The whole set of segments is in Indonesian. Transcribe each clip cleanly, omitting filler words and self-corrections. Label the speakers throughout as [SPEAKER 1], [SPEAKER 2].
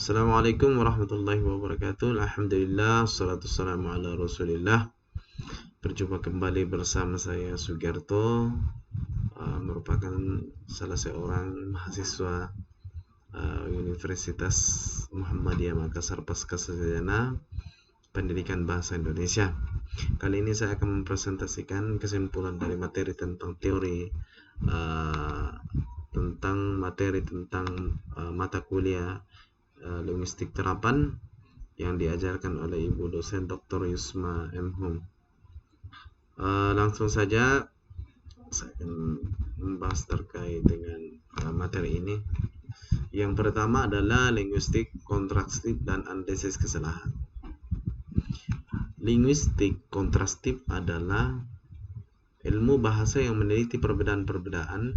[SPEAKER 1] Assalamualaikum warahmatullahi wabarakatuh. Alhamdulillah, salatu wassalamu ala rasulillah. Berjumpa kembali bersama saya Sugiarto, merupakan salah seorang mahasiswa Universitas Muhammadiyah Makassar Pasca Sarjana Pendidikan Bahasa Indonesia. Kali ini saya akan mempresentasikan kesimpulan dari materi tentang teori tentang mata kuliah linguistik terapan yang diajarkan oleh Ibu dosen Dr. Yusma M. Hum. Langsung saja saya akan membahas terkait dengan materi ini. Yang pertama adalah linguistik kontrastif dan analisis kesalahan. Linguistik kontrastif adalah ilmu bahasa yang meneliti perbedaan-perbedaan,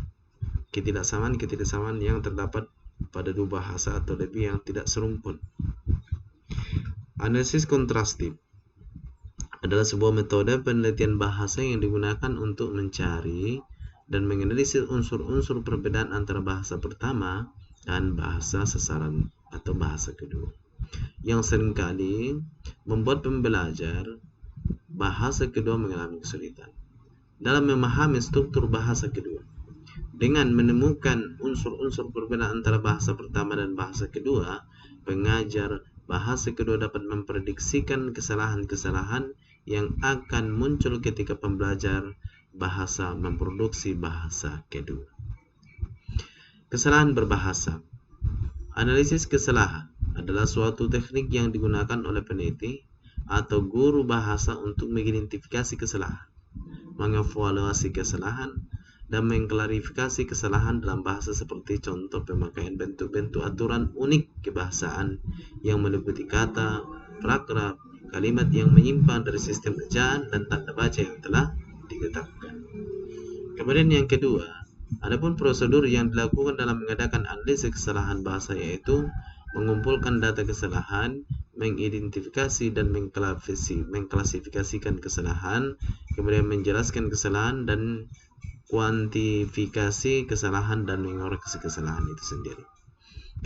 [SPEAKER 1] ketidaksamaan yang terdapat pada dua bahasa atau lebih yang tidak serumpun. Analisis kontrastif adalah sebuah metode penelitian bahasa yang digunakan untuk mencari dan menganalisis unsur-unsur perbedaan antara bahasa pertama dan bahasa sasaran atau bahasa kedua, yang seringkali membuat pembelajar bahasa kedua mengalami kesulitan dalam memahami struktur bahasa kedua. Dengan menemukan unsur-unsur perbedaan antara bahasa pertama dan bahasa kedua, pengajar bahasa kedua dapat memprediksikan kesalahan-kesalahan yang akan muncul ketika pembelajar bahasa memproduksi bahasa kedua. Kesalahan berbahasa. Analisis kesalahan adalah suatu teknik yang digunakan oleh peneliti atau guru bahasa untuk mengidentifikasi kesalahan, mengevaluasi kesalahan, dan mengklarifikasi kesalahan dalam bahasa, seperti contoh pemakaian bentuk-bentuk aturan unik kebahasaan yang meliputi kata, paragraf, kalimat yang menyimpang dari sistem ejaan dan tanda baca yang telah ditetapkan. Kemudian yang kedua, adapun prosedur yang dilakukan dalam mengadakan analisis kesalahan bahasa, yaitu mengumpulkan data kesalahan, mengidentifikasi dan mengklasifikasikan kesalahan, kemudian menjelaskan kesalahan dan kuantifikasi kesalahan dan mengoreksi kesalahan itu sendiri.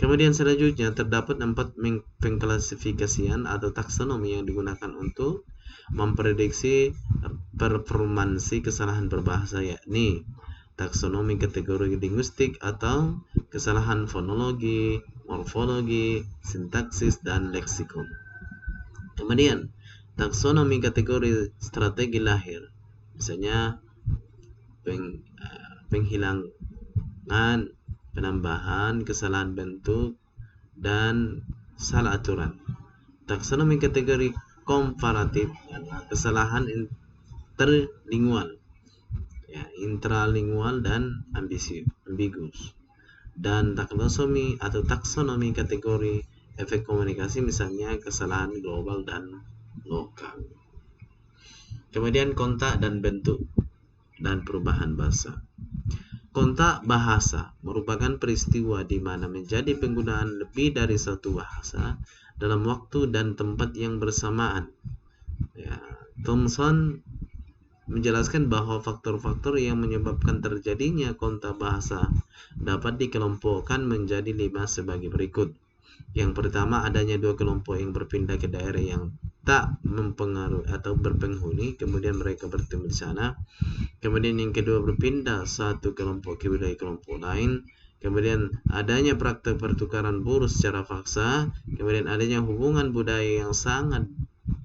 [SPEAKER 1] Kemudian selanjutnya terdapat 4 pengklasifikasian atau taksonomi yang digunakan untuk memprediksi performansi kesalahan berbahasa, yakni taksonomi kategori linguistik atau kesalahan fonologi, morfologi, sintaksis, dan leksikon. Kemudian taksonomi kategori strategi lahir, misalnya penghilangan, penambahan, kesalahan bentuk, dan salah aturan. Taksonomi kategori komparatif adalah kesalahan interlingual, intralingual dan ambigus. Dan taksonomi kategori efek komunikasi, misalnya kesalahan global dan lokal. Kemudian kontak dan bentuk dan perubahan bahasa. Kontak bahasa merupakan peristiwa di mana menjadi penggunaan lebih dari satu bahasa dalam waktu dan tempat yang bersamaan. Thomson menjelaskan bahwa faktor-faktor yang menyebabkan terjadinya kontak bahasa dapat dikelompokkan menjadi 5 sebagai berikut. Yang pertama, adanya 2 kelompok yang berpindah ke daerah yang tak mempengaruhi atau berpenghuni, kemudian mereka bertemu di sana. Kemudian yang kedua, berpindah satu kelompok ke wilayah kelompok lain. Kemudian adanya praktek pertukaran buruh secara paksa. Kemudian adanya hubungan budaya yang sangat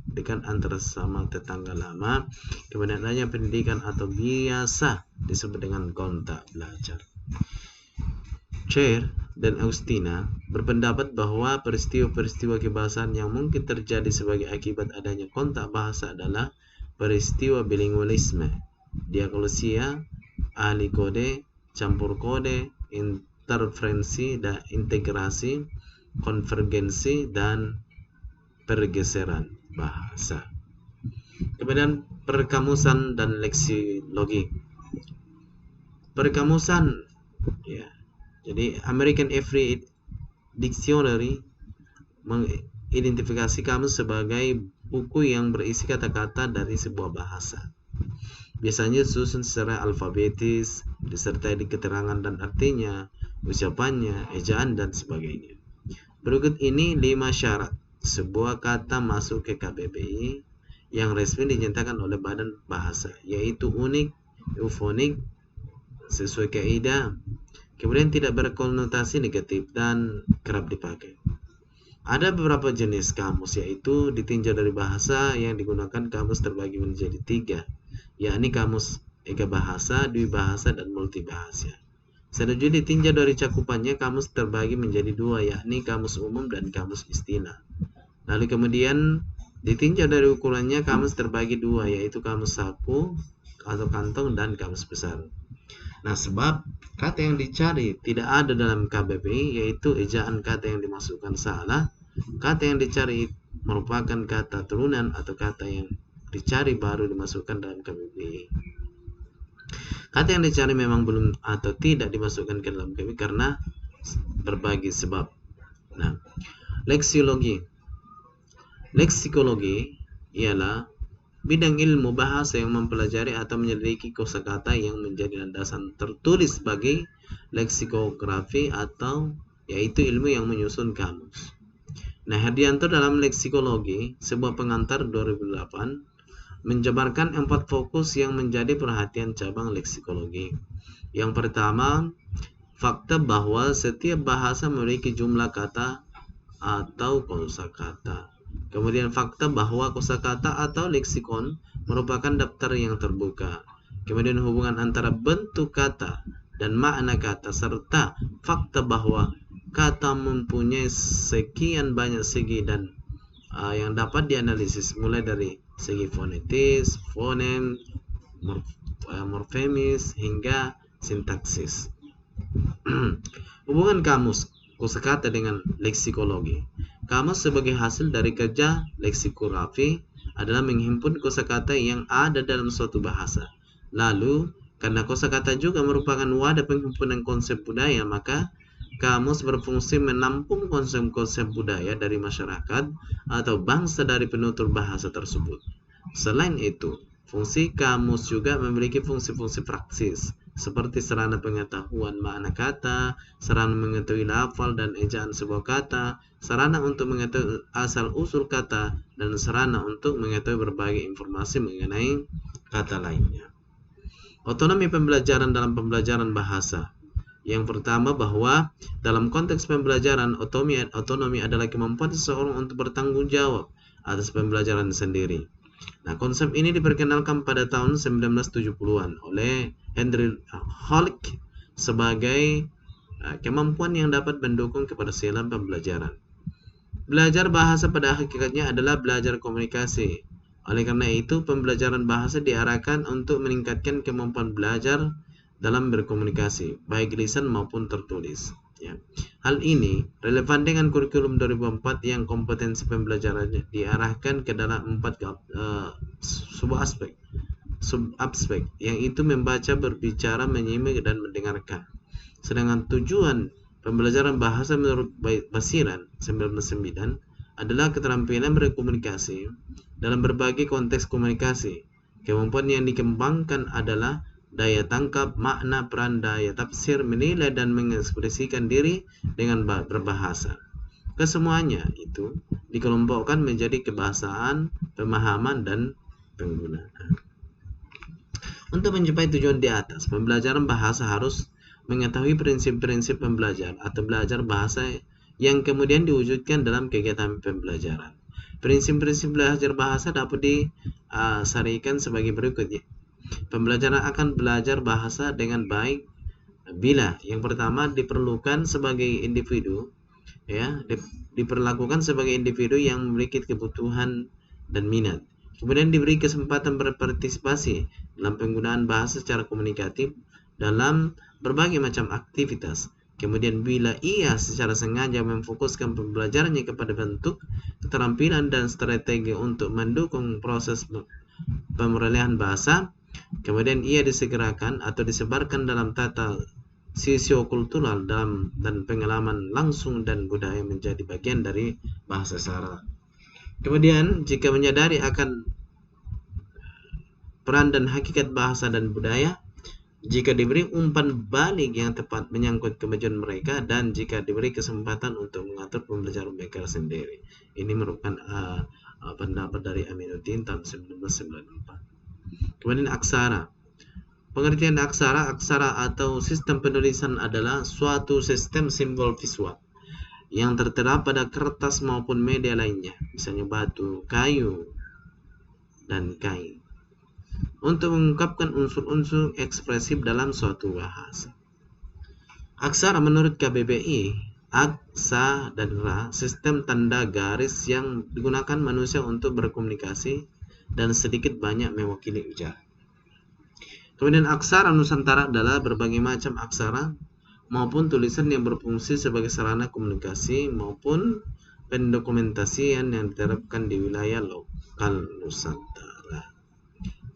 [SPEAKER 1] dekat antara sesama tetangga lama. Kemudian adanya pendidikan atau biasa disebut dengan kontak belajar. Chair dan Austina berpendapat bahwa peristiwa-peristiwa kebahasaan yang mungkin terjadi sebagai akibat adanya kontak bahasa adalah peristiwa bilingualisme, diagnosia, ahli kode, campur kode, interferensi dan integrasi, konvergensi, dan pergeseran bahasa. Kemudian perkamusan dan leksilogi. Perkamusan, jadi American Every Dictionary mengidentifikasi kamus sebagai buku yang berisi kata-kata dari sebuah bahasa. Biasanya disusun secara alfabetis, disertai keterangan dan artinya, ucapannya, ejaan, dan sebagainya. Berikut ini 5 syarat sebuah kata masuk ke KBBI yang resmi dinyatakan oleh Badan Bahasa, yaitu unik, eufonik, sesuai kaidah, kemudian tidak berkonotasi negatif, dan kerap dipakai. Ada beberapa jenis kamus, yaitu ditinjau dari bahasa yang digunakan kamus terbagi menjadi 3, yakni kamus eka bahasa, dwibahasa, dan multibahasa. Selanjutnya ditinjau dari cakupannya, kamus terbagi menjadi 2, yakni kamus umum dan kamus istilah. Lalu kemudian ditinjau dari ukurannya, kamus terbagi 2, yaitu kamus saku atau kantong dan kamus besar. Nah, sebab kata yang dicari tidak ada dalam KBBI, yaitu ejaan kata yang dimasukkan salah, kata yang dicari merupakan kata turunan, atau kata yang dicari baru dimasukkan dalam KBBI. Kata yang dicari memang belum atau tidak dimasukkan ke dalam KBBI karena berbagai sebab. Nah, leksikologi ialah bidang ilmu bahasa yang mempelajari atau menyelidiki kosakata yang menjadi landasan tertulis bagi leksikografi, atau yaitu ilmu yang menyusun kamus. Nah, Herdianto dalam Leksikologi, sebuah pengantar 2008, menjabarkan 4 fokus yang menjadi perhatian cabang leksikologi. Yang pertama, fakta bahwa setiap bahasa memiliki jumlah kata atau kosakata. Kemudian fakta bahwa kosakata atau leksikon merupakan daftar yang terbuka. Kemudian hubungan antara bentuk kata dan makna kata, serta fakta bahwa kata mempunyai sekian banyak segi dan yang dapat dianalisis, mulai dari segi fonetis, fonem, morfemis, hingga sintaksis. Hubungan kamus kosakata dengan leksikologi. Kamus sebagai hasil dari kerja leksikografi adalah menghimpun kosakata yang ada dalam suatu bahasa. Lalu, karena kosakata juga merupakan wadah penghimpunan konsep budaya, maka kamus berfungsi menampung konsep-konsep budaya dari masyarakat atau bangsa dari penutur bahasa tersebut. Selain itu, fungsi kamus juga memiliki fungsi-fungsi praksis, seperti sarana pengetahuan makna kata, sarana mengetahui lafal dan ejaan sebuah kata, sarana untuk mengetahui asal-usul kata, dan sarana untuk mengetahui berbagai informasi mengenai kata lainnya. Otonomi pembelajaran dalam pembelajaran bahasa. Yang pertama, bahwa dalam konteks pembelajaran, otonomi adalah kemampuan seseorang untuk bertanggung jawab atas pembelajaran sendiri. Nah, konsep ini diperkenalkan pada tahun 1970-an oleh Henry Holck sebagai kemampuan yang dapat mendukung keberhasilan pembelajaran. Belajar bahasa pada hakikatnya adalah belajar komunikasi. Oleh karena itu, pembelajaran bahasa diarahkan untuk meningkatkan kemampuan belajar dalam berkomunikasi, baik lisan maupun tertulis. Ya. Hal ini relevan dengan kurikulum 2004 yang kompetensi pembelajarannya diarahkan ke dalam 4 sub-aspek, yang itu membaca, berbicara, menyimak, dan mendengarkan. Sedangkan tujuan pembelajaran bahasa menurut Basiran 99 adalah keterampilan berkomunikasi dalam berbagai konteks komunikasi. Kemampuan yang dikembangkan adalah daya tangkap, makna, peran, daya tafsir, menilai, dan mengekspresikan diri dengan berbahasa. Kesemuanya itu dikelompokkan menjadi kebahasaan, pemahaman, dan penggunaan. Untuk mencapai tujuan di atas, pembelajaran bahasa harus mengetahui prinsip-prinsip pembelajar atau belajar bahasa yang kemudian diwujudkan dalam kegiatan pembelajaran. Prinsip-prinsip belajar bahasa dapat disarikan sebagai berikut. Pembelajaran akan belajar bahasa dengan baik bila yang pertama diperlukan sebagai individu, diperlakukan sebagai individu yang memiliki kebutuhan dan minat. Kemudian diberi kesempatan berpartisipasi dalam penggunaan bahasa secara komunikatif dalam berbagai macam aktivitas. Kemudian bila ia secara sengaja memfokuskan pembelajarannya kepada bentuk, keterampilan, dan strategi untuk mendukung proses pemulihan bahasa, kemudian ia disegerakan atau disebarkan dalam tata sosiokultural dan pengalaman langsung dan budaya menjadi bagian dari bahasa syarat. Kemudian jika menyadari akan peran dan hakikat bahasa dan budaya, jika diberi umpan balik yang tepat menyangkut kemajuan mereka, dan jika diberi kesempatan untuk mengatur pembelajaran mereka sendiri. Ini merupakan pendapat dari Aminuddin tahun 1994. Kemudian aksara. Pengertian aksara, aksara atau sistem penulisan adalah suatu sistem simbol visual yang tertera pada kertas maupun media lainnya, misalnya batu, kayu, dan kain, untuk mengungkapkan unsur-unsur ekspresif dalam suatu bahasa. Aksara menurut KBBI, aksa dan ra, sistem tanda garis yang digunakan manusia untuk berkomunikasi dan sedikit banyak mewakili ujar. Kemudian aksara Nusantara adalah berbagai macam aksara maupun tulisan yang berfungsi sebagai sarana komunikasi maupun pendokumentasian yang diterapkan di wilayah lokal Nusantara.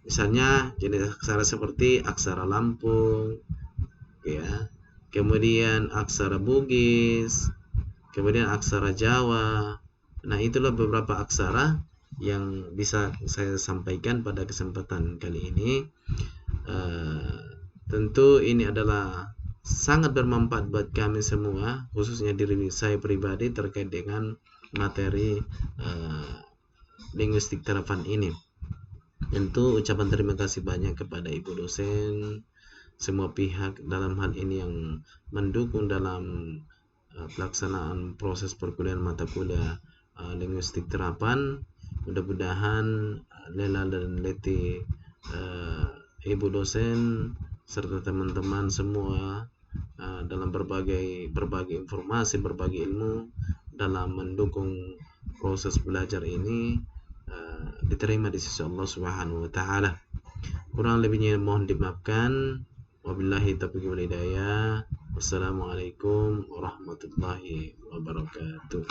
[SPEAKER 1] Misalnya jenis aksara seperti aksara Lampung, ya, kemudian aksara Bugis, kemudian aksara Jawa. Nah, itulah beberapa aksara yang bisa saya sampaikan pada kesempatan kali ini. Tentu ini adalah sangat bermanfaat buat kami semua, khususnya diri saya pribadi terkait dengan materi linguistik terapan ini. Tentu ucapan terima kasih banyak kepada Ibu dosen, semua pihak dalam hal ini yang mendukung dalam pelaksanaan proses perkuliahan mata kuliah linguistik terapan. Mudah-mudahan Lela dan Leti, Ibu dosen serta teman-teman semua dalam berbagai informasi, berbagai ilmu dalam mendukung proses belajar ini diterima di sisi Allah Subhanahu wa taala. Kurang lebihnya mohon dimaafkan. Wabillahi taufiq wal hidayah. Wassalamualaikum warahmatullahi wabarakatuh.